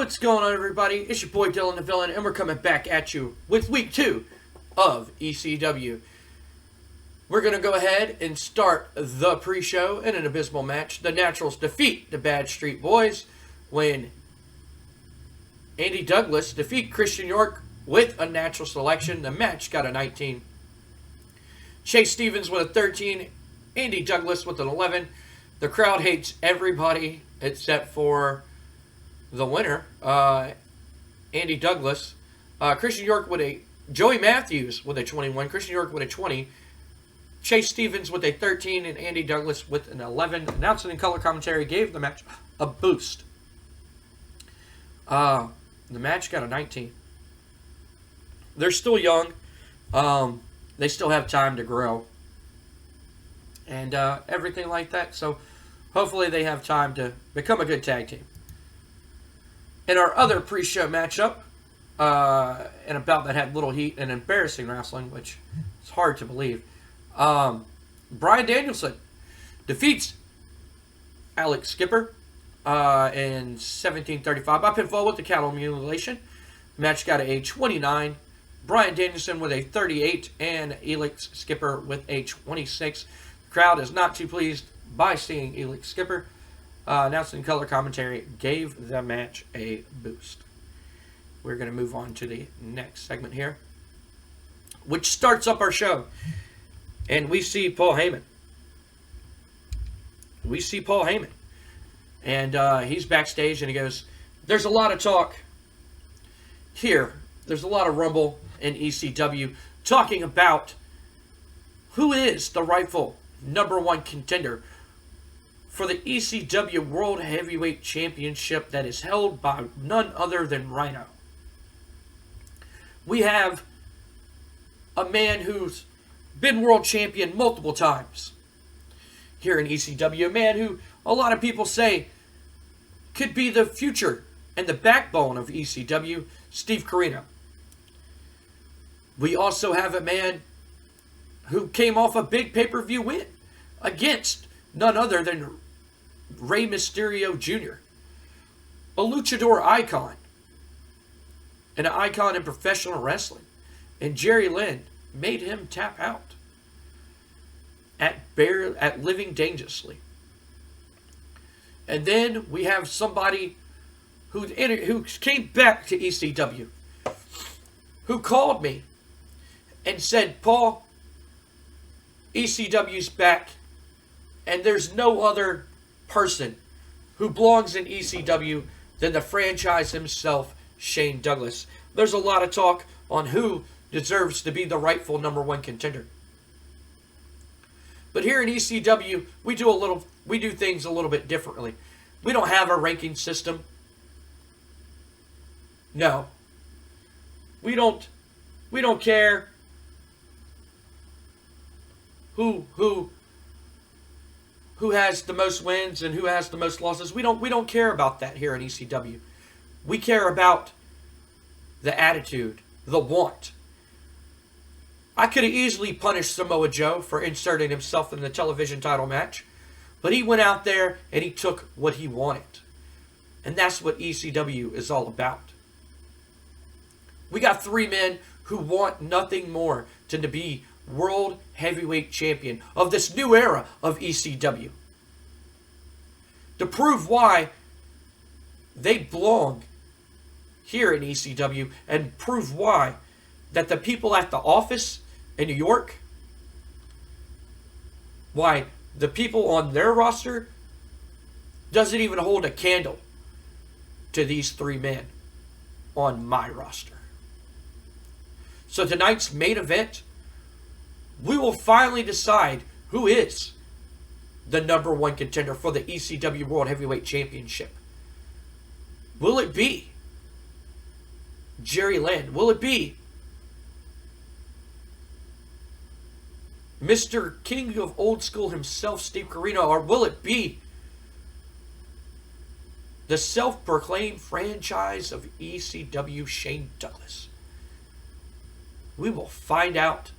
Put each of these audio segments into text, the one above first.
What's going on, everybody? It's your boy Dylan the Villain, and we're coming back at you with week 2 of ECW. We're going to go ahead and start the pre-show in an abysmal match. The Naturals defeat the Bad Street Boys when Andy Douglas defeat Christian York with a natural selection. The match got a 19. Chase Stevens with a 13. Andy Douglas with an 11. The crowd hates everybody except for the winner, Andy Douglas. Christian York with a... Joey Matthews with a 21. Christian York with a 20. Chase Stevens with a 13. And Andy Douglas with an 11. Announcing in color commentary gave the match a boost. The match got a 19. They're still young. They still have time to grow. And everything like that. So hopefully they have time to become a good tag team. In our other pre-show matchup, in a bout that had little heat and embarrassing wrestling, which is hard to believe, Bryan Danielson defeats Alex Skipper in 17:35 by pinfall with the cattle mutilation. Match got a 29. Bryan Danielson with a 38 and Alex Skipper with a 26. The crowd is not too pleased by seeing Alex Skipper. Announcing color commentary gave the match a boost. We're going to move on to the next segment here, which starts up our show. And we see Paul Heyman. And he's backstage and he goes, there's a lot of talk here. There's a lot of rumble in ECW talking about who is the rightful #1 contender for the ECW World Heavyweight Championship that is held by none other than Rhino. We have a man who's been world champion multiple times here in ECW. A man who a lot of people say could be the future and the backbone of ECW, Steve Corino. We also have a man who came off a big pay-per-view win against none other than Rey Mysterio Jr., a luchador icon, and an icon in professional wrestling. And Jerry Lynn made him tap out at Living Dangerously. And then we have somebody who came back to ECW, who called me and said, Paul, ECW's back, and there's no other person who belongs in ECW than the franchise himself, Shane Douglas. There's a lot of talk on who deserves to be the rightful #1 contender. But here in ECW, we do things a little bit differently. We don't have a ranking system. No. We don't care who has the most wins and who has the most losses. We don't care about that here in ECW. We care about the attitude, the want. I could have easily punished Samoa Joe for inserting himself in the television title match, but he went out there and he took what he wanted. And that's what ECW is all about. We got 3 men who want nothing more than to be World Heavyweight Champion of this new era of ECW. To prove why they belong here in ECW and prove why that the people at the office in New York, why the people on their roster doesn't even hold a candle to these 3 men on my roster. So tonight's main event, we will finally decide who is the #1 contender for the ECW World Heavyweight Championship. Will it be Jerry Lynn? Will it be Mr. King of Old School himself, Steve Corino? Or will it be the self-proclaimed franchise of ECW, Shane Douglas? We will find out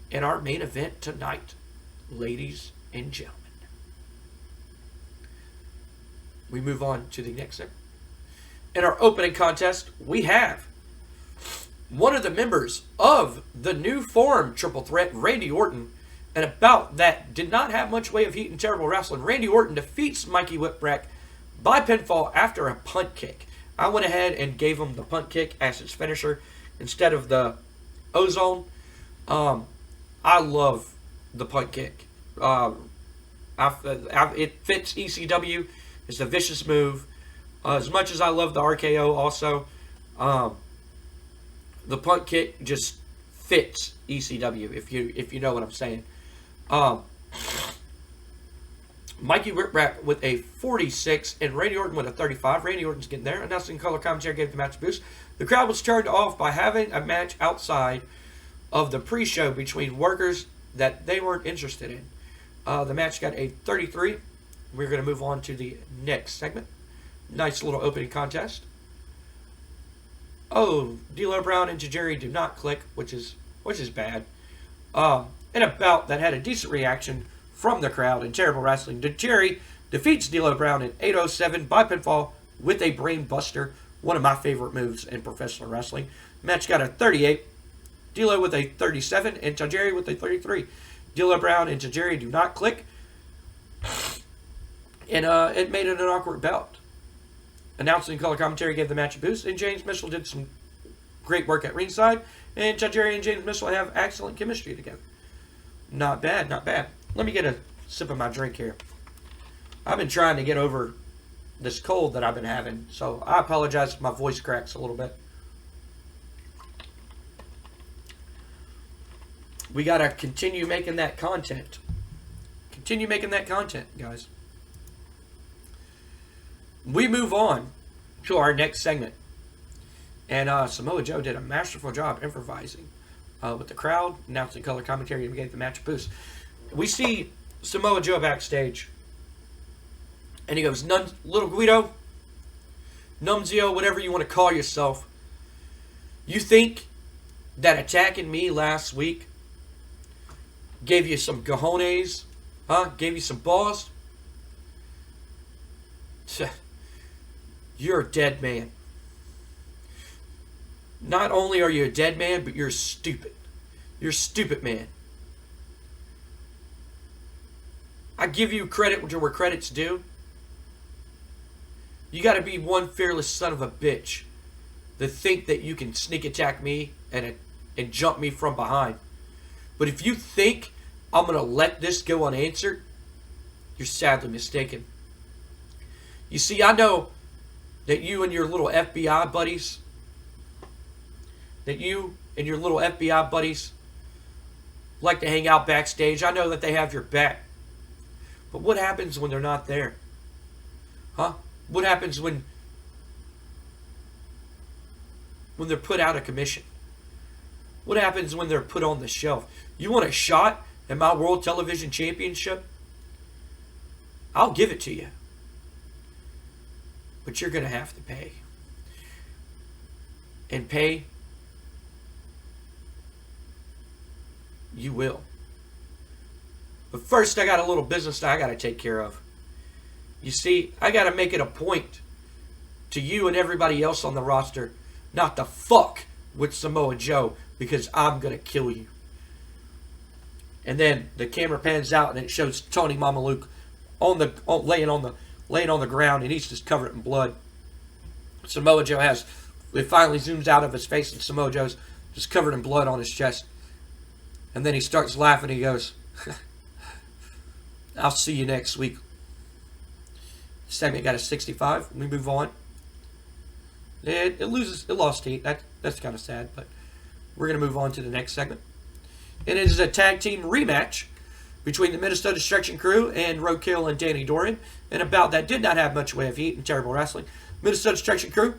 in our main event tonight, ladies and gentlemen. We move on to the next segment. in our opening contest, we have one of the members of the new form Triple Threat, Randy Orton, and a bout that did not have much way of heat and terrible wrestling. Randy Orton defeats Mikey Whipwreck by pinfall after a punt kick. I went ahead and gave him the punt kick as his finisher instead of the Ozone. I love the punt kick. It fits ECW. It's a vicious move. As much as I love the RKO also, the punt kick just fits ECW, if you know what I'm saying. Mikey Whipwreck with a 46 and Randy Orton with a 35. Randy Orton's getting there. Announcing color commentary gave the match a boost. The crowd was turned off by having a match outside of the pre-show between workers that they weren't interested in. The match got a 33. We're going to move on to the next segment. Nice little opening contest. Oh, D'Lo Brown and Tajiri do not click, which is bad. In a bout that had a decent reaction from the crowd in terrible wrestling, Tajiri defeats D'Lo Brown in 8:07 by pinfall with a brain buster, one of my favorite moves in professional wrestling. Match got a 38. D'Lo with a 37 and Tajiri with a 33. D'Lo Brown and Tajiri do not click, and it made it an awkward bout. Announcing color commentary gave the match a boost, and James Mitchell did some great work at ringside, and Tajiri and James Mitchell have excellent chemistry together. Not bad, not bad. Let me get a sip of my drink here. I've been trying to get over this cold that I've been having, so I apologize if my voice cracks a little bit. We got to continue making that content. Continue making that content, guys. We move on to our next segment. And Samoa Joe did a masterful job improvising with the crowd, announcing color commentary, and gave the match a boost. We see Samoa Joe backstage, and he goes, Little Guido, Numzio, whatever you want to call yourself, you think that attacking me last week gave you some cojones, huh? Gave you some balls? You're a dead man. Not only are you a dead man, but you're stupid. You're a stupid man. I give you credit where credit's due. You got to be one fearless son of a bitch to think that you can sneak attack me and jump me from behind. But if you think I'm going to let this go unanswered, you're sadly mistaken. You see, I know that you and your little FBI buddies, like to hang out backstage. I know that they have your back. But what happens when they're not there? Huh? What happens when they're put out of commission? What happens when they're put on the shelf? You want a shot at my World Television Championship? I'll give it to you. But you're going to have to pay. And pay, you will. But first, I got a little business that I got to take care of. You see, I got to make it a point to you and everybody else on the roster not to fuck with Samoa Joe, because I'm going to kill you. And then the camera pans out and it shows Tony Mamaluke laying on the ground, and he's just covered in blood. Samoa Joe it finally zooms out of his face, and Samoa Joe's just covered in blood on his chest. And then he starts laughing. He goes, I'll see you next week. Segment got a 65. We move on. It lost heat. That's kind of sad, but we're going to move on to the next segment. And it is a tag team rematch between the Minnesota Destruction Crew and Roadkill and Danny Dorian, in a bout that did not have much way of heat and terrible wrestling. Minnesota Destruction Crew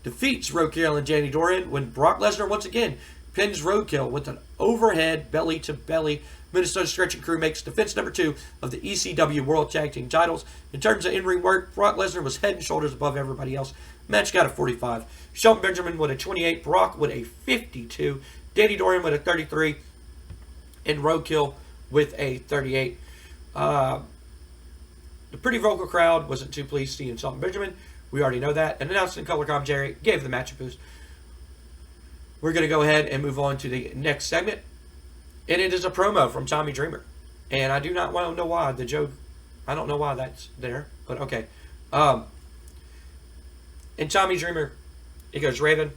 defeats Roadkill and Danny Dorian when Brock Lesnar once again pins Roadkill with an overhead belly-to-belly. Minnesota Destruction Crew makes defense number 2 of the ECW World Tag Team titles. In terms of in-ring work, Brock Lesnar was head and shoulders above everybody else. Match got a 45. Shelton Benjamin with a 28. Brock with a 52. Danny Dorian with a 33. And Roadkill with a 38. The pretty vocal crowd wasn't too pleased seeing Shelton Benjamin. We already know that. And announced in color commentary, gave the match a boost. We're going to go ahead and move on to the next segment. And it is a promo from Tommy Dreamer. And I do not want to know why the joke. I don't know why that's there, but okay. And Tommy Dreamer, he goes, Raven,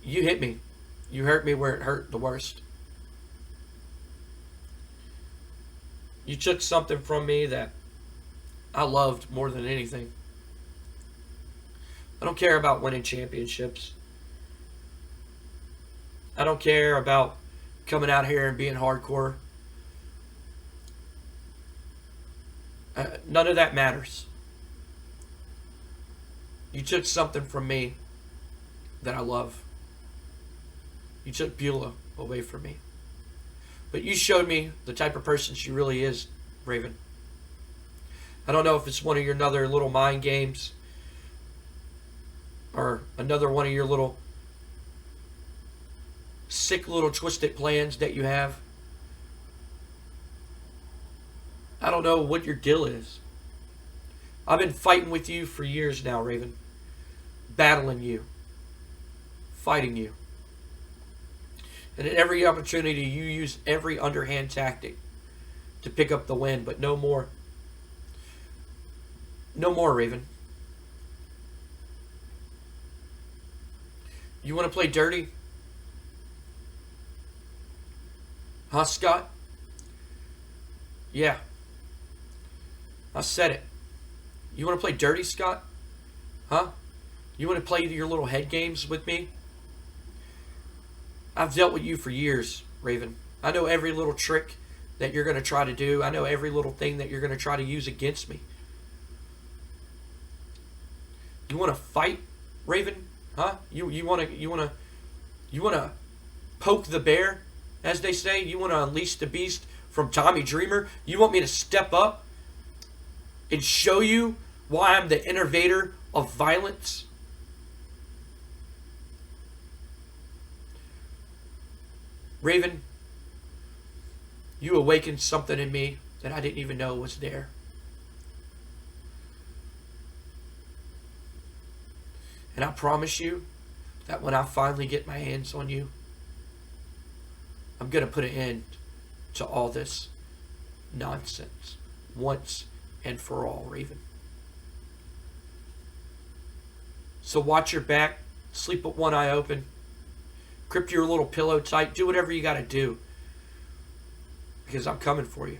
you hit me. You hurt me where it hurt the worst. You took something from me that I loved more than anything. I don't care about winning championships. I don't care about coming out here and being hardcore. None of that matters. You took something from me that I love. You took Beulah away from me. But you showed me the type of person she really is, Raven. I don't know if it's one of your other little mind games or another one of your little sick little twisted plans that you have. I don't know what your deal is. I've been fighting with you for years now, Raven. Battling you. Fighting you. And at every opportunity, you use every underhand tactic to pick up the win, but no more. No more, Raven. You want to play dirty? Huh, Scott? Yeah. I said it. You want to play dirty, Scott? Huh? You want to play your little head games with me? I've dealt with you for years, Raven. I know every little trick that you're going to try to do. I know every little thing that you're going to try to use against me. You want to fight, Raven? Huh? You want to poke the bear, as they say? You want to unleash the beast from Tommy Dreamer? You want me to step up and show you why I'm the innovator of violence? Raven, you awakened something in me that I didn't even know was there. And I promise you that when I finally get my hands on you, I'm going to put an end to all this nonsense once and for all, Raven. So watch your back, sleep with one eye open, grip your little pillow tight, do whatever you got to do, because I'm coming for you.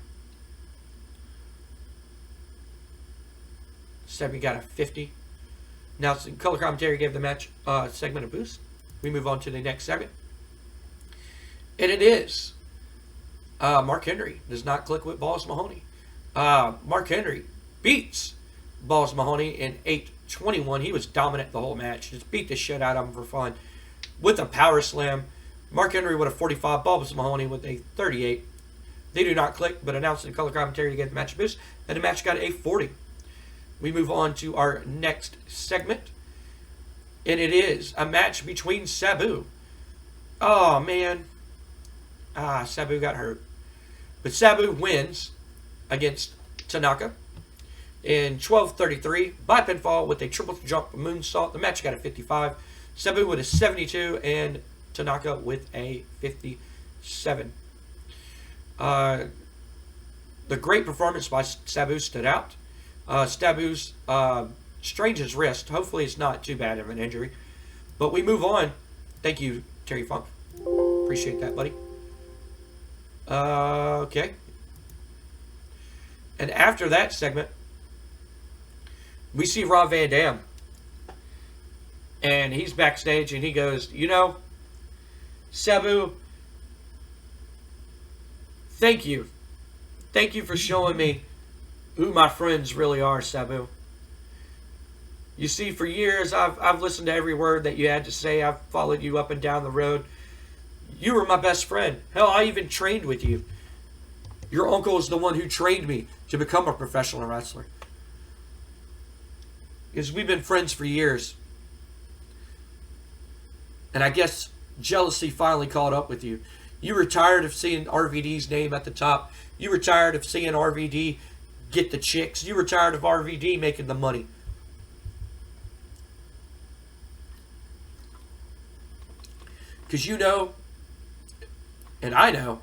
Stephanie got a 50. Now, color commentary gave the match segment a boost. We move on to the next segment. And it is Mark Henry does not click with Balls Mahoney. Mark Henry beats Balls Mahoney in 8:21. He was dominant the whole match. Just beat the shit out of him for fun with a power slam. Mark Henry with a 45. Balls Mahoney with a 38. They do not click, but announced in color commentary to get the match a boost. And the match got a 40. We move on to our next segment. And it is a match between Sabu. Oh, man. Sabu got hurt. But Sabu wins against Tanaka in 12:33 by pinfall with a triple jump moonsault. The match got a 55. Sabu with a 72 and Tanaka with a 57. The great performance by Sabu stood out. Sabu's strained his wrist. Hopefully it's not too bad of an injury. But we move on. Thank you, Terry Funk. Appreciate that, buddy. Okay. And after that segment, we see Rob Van Dam. And he's backstage and he goes, you know, Sabu, thank you. Thank you for showing me who my friends really are, Sabu. You see, for years, I've listened to every word that you had to say. I've followed you up and down the road. You were my best friend. Hell, I even trained with you. Your uncle is the one who trained me to become a professional wrestler. Because we've been friends for years. And I guess jealousy finally caught up with you. You were tired of seeing RVD's name at the top. You were tired of seeing RVD get the chicks. You were tired of RVD making the money. Because you know, and I know,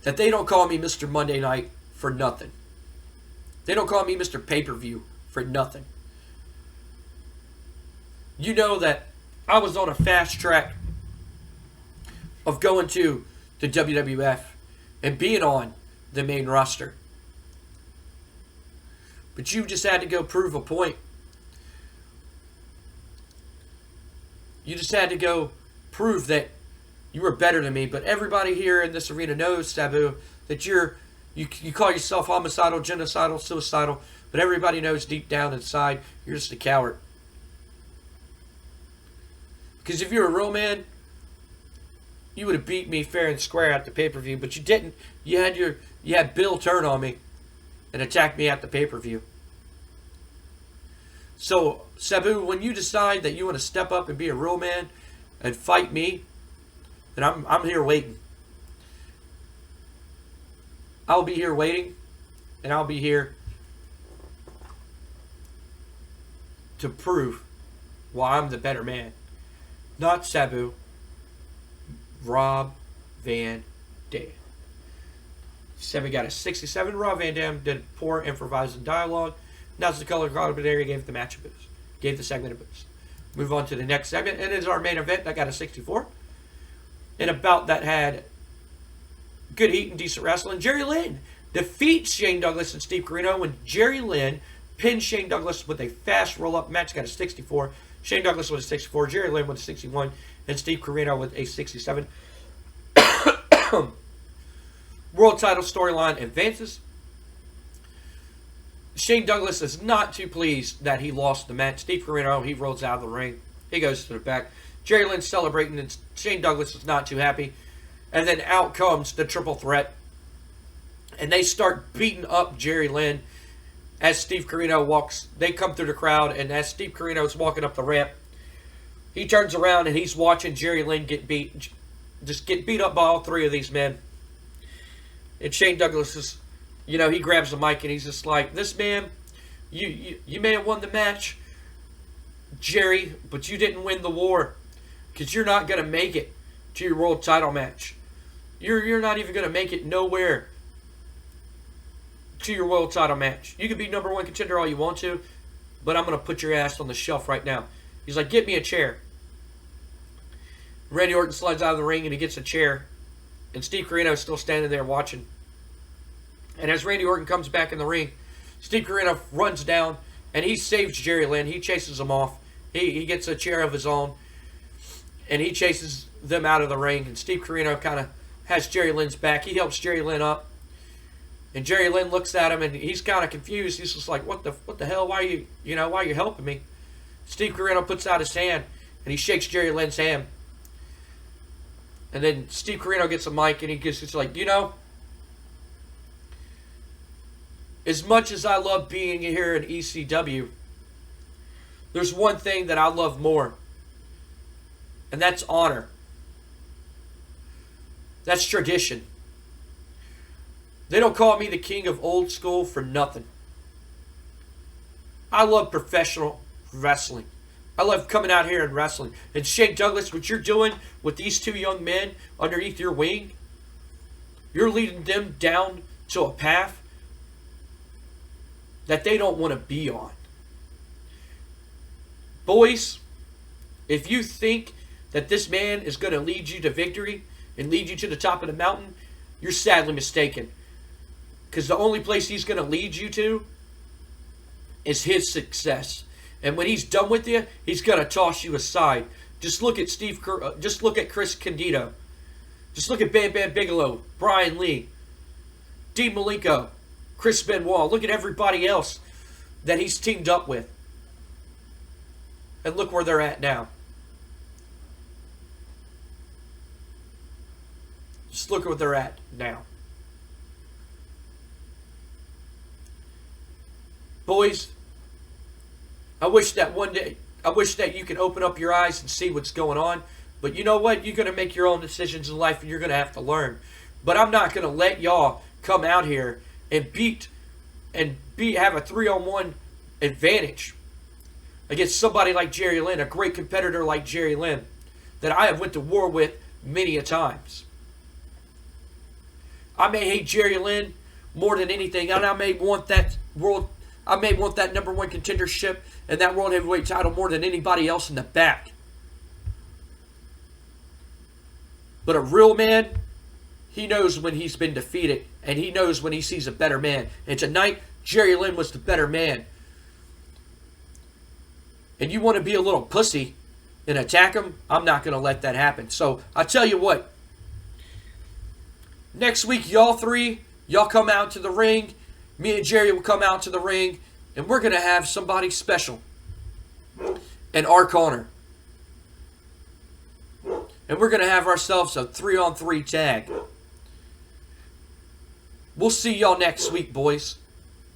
that they don't call me Mr. Monday Night for nothing. They don't call me Mr. Pay-Per-View for nothing. You know that I was on a fast track of going to the WWF and being on the main roster. But you just had to go prove a point. You just had to go prove that you were better than me. But everybody here in this arena knows, Sabu, that you call yourself homicidal, genocidal, suicidal, but everybody knows deep down inside you're just a coward. Because if you're a real man, you would have beat me fair and square at the pay-per-view, but you didn't. You had Bill turn on me and attack me at the pay-per-view. So, Sabu, when you decide that you want to step up and be a real man and fight me, then I'm here waiting. I'll be here waiting, and I'll be here to prove why I'm the better man. Not Sabu. Rob Van Dam. Sabu got a 67. Rob Van Dam did poor improvising dialogue. Now's the color commentary gave the match a boost. Gave the segment a boost. Move on to the next segment. And it is our main event. That got a 64. And a bout that had good heat and decent wrestling. Jerry Lynn defeats Shane Douglas and Steve Corino when Jerry Lynn pinned Shane Douglas with a fast roll-up match. Got a 64. Shane Douglas with a 64. Jerry Lynn with a 61. And Steve Corino with a 67. World title storyline advances. Shane Douglas is not too pleased that he lost the match. Steve Corino, he rolls out of the ring. He goes to the back. Jerry Lynn's celebrating, and Shane Douglas is not too happy. And then out comes the triple threat. And they start beating up Jerry Lynn as Steve Corino walks. They come through the crowd, and as Steve Corino is walking up the ramp, he turns around and he's watching Jerry Lynn get beat up by all three of these men. And Shane Douglas is, he grabs the mic and he's just like, this man, you may have won the match, Jerry, but you didn't win the war. Because you're not going to make it to your world title match. You're not even going to make it nowhere to your world title match. You can be number one contender all you want to, but I'm going to put your ass on the shelf right now. He's like, get me a chair. Randy Orton slides out of the ring and he gets a chair. And Steve Corino is still standing there watching. And as Randy Orton comes back in the ring, Steve Corino runs down and he saves Jerry Lynn. He chases him off. He gets a chair of his own. And he chases them out of the ring. And Steve Corino kind of has Jerry Lynn's back. He helps Jerry Lynn up. And Jerry Lynn looks at him and he's kind of confused. He's just like, what the hell? Why are you helping me? Steve Corino puts out his hand and he shakes Jerry Lynn's hand. And then Steve Corino gets a mic and he's like, as much as I love being here in ECW, there's one thing that I love more. And that's honor. That's tradition. They don't call me the king of old school for nothing. I love professional wrestling. I love coming out here and wrestling. And Shane Douglas, what you're doing with these two young men underneath your wing, you're leading them down to a path that they don't want to be on. Boys, if you think that this man is going to lead you to victory and lead you to the top of the mountain, you're sadly mistaken. Because the only place he's going to lead you to is his success. And when he's done with you, he's going to toss you aside. Just look at just look at Chris Candido. Just look at Bam Bam Bigelow, Brian Lee, Dean Malenko, Chris Benoit. Look at everybody else that he's teamed up with. And look where they're at now. Just look at where they're at now. Boys, I wish that you could open up your eyes and see what's going on. But you know what? You're going to make your own decisions in life and you're going to have to learn. But I'm not going to let y'all come out here and have a 3-on-1 advantage against somebody like Jerry Lynn, a great competitor like Jerry Lynn, that I have went to war with many a times. I may hate Jerry Lynn more than anything, and I may want that number one contendership and that world heavyweight title more than anybody else in the back. But a real man, he knows when he's been defeated, and he knows when he sees a better man. And tonight, Jerry Lynn was the better man. And you want to be a little pussy and attack him? I'm not going to let that happen. So, I tell you what. Next week, y'all come out to the ring. Me and Jerry will come out to the ring. And we're going to have somebody special in our corner. And we're going to have ourselves a 3-on-3 tag. We'll see y'all next week, boys.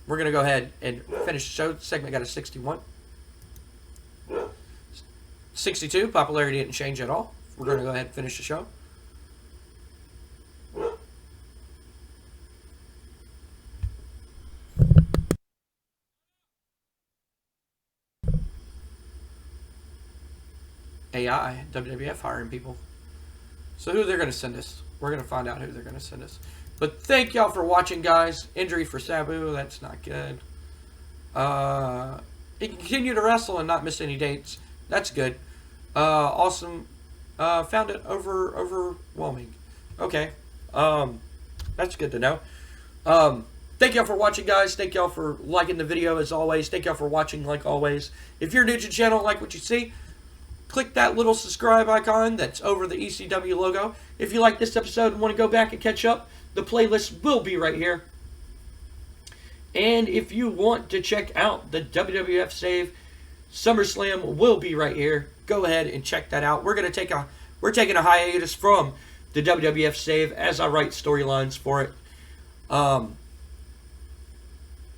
We're going to go ahead and finish the show. The segment got a 61. 62. Popularity didn't change at all. We're going to go ahead and finish the show. AI, WWF hiring people. So who they're going to send us? We're going to find out who they're going to send us. But thank y'all for watching, guys. Injury for Sabu, that's not good. He can continue to wrestle and not miss any dates. That's good. Awesome. Found it overwhelming. Okay. That's good to know. Thank y'all for watching, guys. Thank y'all for liking the video, as always. Thank y'all for watching, like always. If you're new to the channel, like what you see, click that little subscribe icon that's over the ECW logo. If you like this episode and want to go back and catch up, the playlist will be right here. And if you want to check out the WWF Save, SummerSlam will be right here. Go ahead and check that out. We're taking a hiatus from the WWF Save as I write storylines for it.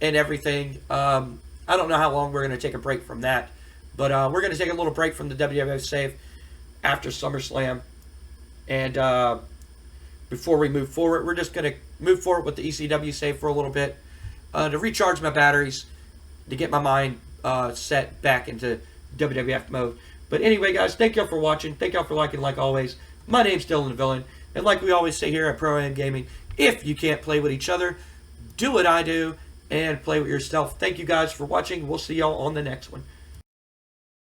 And everything. I don't know how long we're going to take a break from that. But we're going to take a little break from the WWF Save after SummerSlam. And before we move forward, we're just going to move forward with the ECW Save for a little bit. To recharge my batteries. To get my mind set back into WWF mode. But anyway, guys, thank y'all for watching. Thank y'all for liking, like always. My name's Dylan the Villain. And like we always say here at Pro Am Gaming, if you can't play with each other, do what I do and play with yourself. Thank you guys for watching. We'll see y'all on the next one.